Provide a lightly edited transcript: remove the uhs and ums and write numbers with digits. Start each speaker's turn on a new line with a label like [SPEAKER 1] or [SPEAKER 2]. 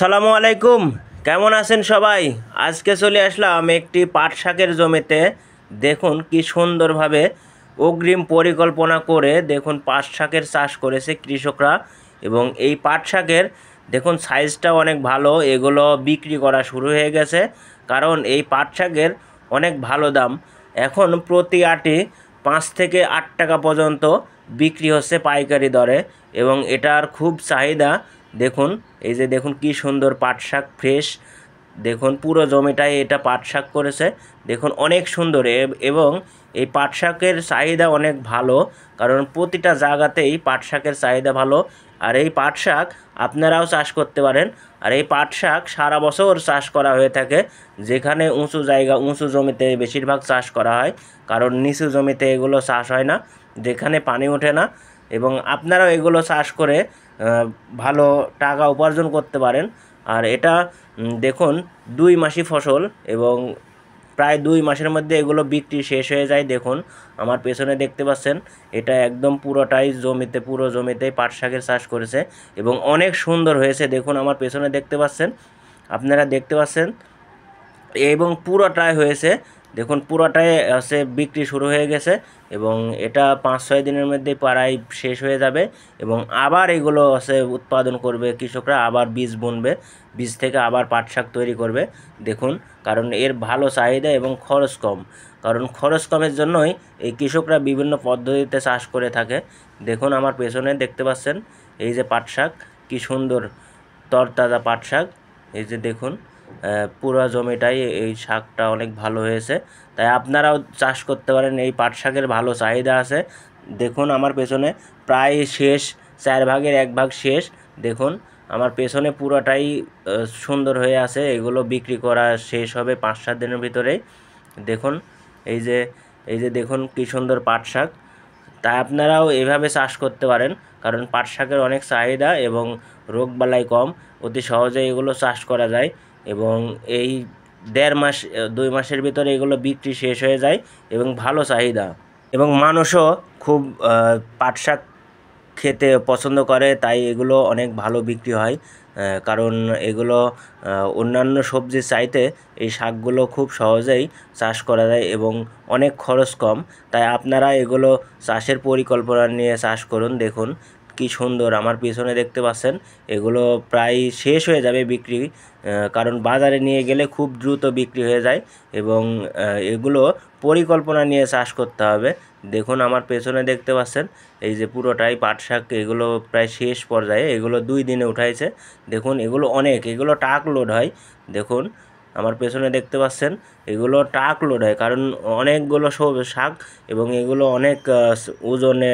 [SPEAKER 1] আসসালামু আলাইকুম। কেমন আছেন সবাই? আজকে চলে আসলাম একটি পাট শাকের জমিতে। দেখুন কি সুন্দরভাবে অগ্রিম পরিকল্পনা করে দেখুন পাট শাকের চাষ করেছে কৃষকরা। এবং এই পাট শাকের দেখুন সাইজটা অনেক ভালো, এগুলো বিক্রি করা শুরু হয়ে গেছে। কারণ এই পাট শাকের অনেক ভালো দাম। এখন প্রতি আটি 5 থেকে 8 টাকা পর্যন্ত বিক্রি হচ্ছে পাইকারি দরে, এবং এটার খুব চাহিদা। দেখুন এই যে দেখুন কি সুন্দর পাট শাক ফ্রেশ। দেখুন পুরো জমিটাই এটা পাট শাক করেছে। দেখুন অনেক সুন্দর এবং এই পাট শাকের চাহিদা অনেক ভালো, কারণ প্রতিটা জায়গাতেই পাট শাকের চাহিদা ভালো। আর এই পাট শাক আপনারাও চাষ করতে পারেন। আর এই পাট শাক সারা বছর চাষ করা হয়ে থাকে, যেখানে উঁচু জায়গা উঁচু জমিতে বেশিরভাগ চাষ করা হয়, কারণ নিচু জমিতে এগুলো চাষ হয় না, যেখানে পানি ওঠে না। এবং আপনারাও এগুলো চাষ করে ভালো টাকা উপার্জন করতে পারেন। আর এটা দেখুন 2 মাসি ফসল, এবং প্রায় 2 মাসের মধ্যে এগুলো বিক্রি শেষ হয়ে যায়। দেখুন আমার পেছনে দেখতে পাচ্ছেন, এটা একদম পুরোটাই জমিতে, পুরো জমিতেই পাট শাকের চাষ করেছে এবং অনেক সুন্দর হয়েছে। দেখুন আমার পেছনে দেখতে পাচ্ছেন, আপনারা দেখতে পাচ্ছেন, এবং পুরোটাই হয়েছে। দেখুন পুরোটাই হচ্ছে বিক্রি শুরু হয়ে গেছে, এবং এটা 5-6 দিনের মধ্যে প্রায় শেষ হয়ে যাবে। এবং আবার এগুলো হচ্ছে উৎপাদন করবে কৃষকরা, আবার বীজ বুনবে, বীজ থেকে আবার পাট শাক তৈরি করবে। দেখুন কারণ এর ভালো চাহিদা এবং খরচ কম, কারণ খরচ কমের জন্যই এই কৃষকরা বিভিন্ন পদ্ধতিতে চাষ করে থাকে। দেখুন আমার পেছনে দেখতে পাচ্ছেন, এই যে পাট শাক, কী সুন্দর তরতাজা পাট শাক। এই যে দেখুন পুরো জমিটাই এই শাকটা অনেক ভালো হয়েছে, তাই আপনারাও চাষ করতে পারেন। এই পাট শাকের ভালো চাহিদা আছে। দেখুন আমার পেছনে প্রায় শেষ, 4 ভাগের 1 ভাগ শেষ। দেখুন আমার পেছনে পুরোটাই সুন্দর হয়ে আছে, এগুলো বিক্রি করা শেষ হবে 5-7 দিনের ভিতরেই। দেখুন এই যে দেখুন কী সুন্দর পাট শাক। তাই আপনারাও এভাবে চাষ করতে পারেন, কারণ পাট শাকের অনেক চাহিদা এবং রোগবালাই কম, অতি সহজে এগুলো চাষ করা যায়। এবং এই 1.5 মাস 2 মাসের ভিতরে এগুলো বিক্রি শেষ হয়ে যায়, এবং ভালো চাহিদা, এবং মানুষও খুব পাট শাক খেতে পছন্দ করে, তাই এগুলো অনেক ভালো বিক্রি হয়। কারণ এগুলো অন্যান্য সবজির চাইতে এই শাকগুলো খুব সহজেই চাষ করা যায় এবং অনেক খরচ কম। তাই আপনারা এগুলো চাষের পরিকল্পনা নিয়ে চাষ করুন। দেখুন কি সুন্দর আমার পিছনে দেখতে পাচ্ছেন, এগুলো প্রায় শেষ হয়ে যাবে বিক্রি, কারণ বাজারে নিয়ে গেলে খুব দ্রুত বিক্রি হয়ে যায়। এবং এগুলো পরিকল্পনা নিয়ে চাষ করতে হবে। দেখুন আমার পেছনে দেখতে পাচ্ছেন, এই যে পুরোটাই পাট শাক, এগুলো প্রায় শেষ পর্যায়ে, এগুলো 2 দিনে উঠাইছে। দেখুন এগুলো এগুলো ট্রাক লোড হয়। দেখুন আমার পেছনে দেখতে পাচ্ছেন, এগুলো ট্রাক লোড হয়, কারণ অনেকগুলো সব শাক, এবং এগুলো অনেক ওজনে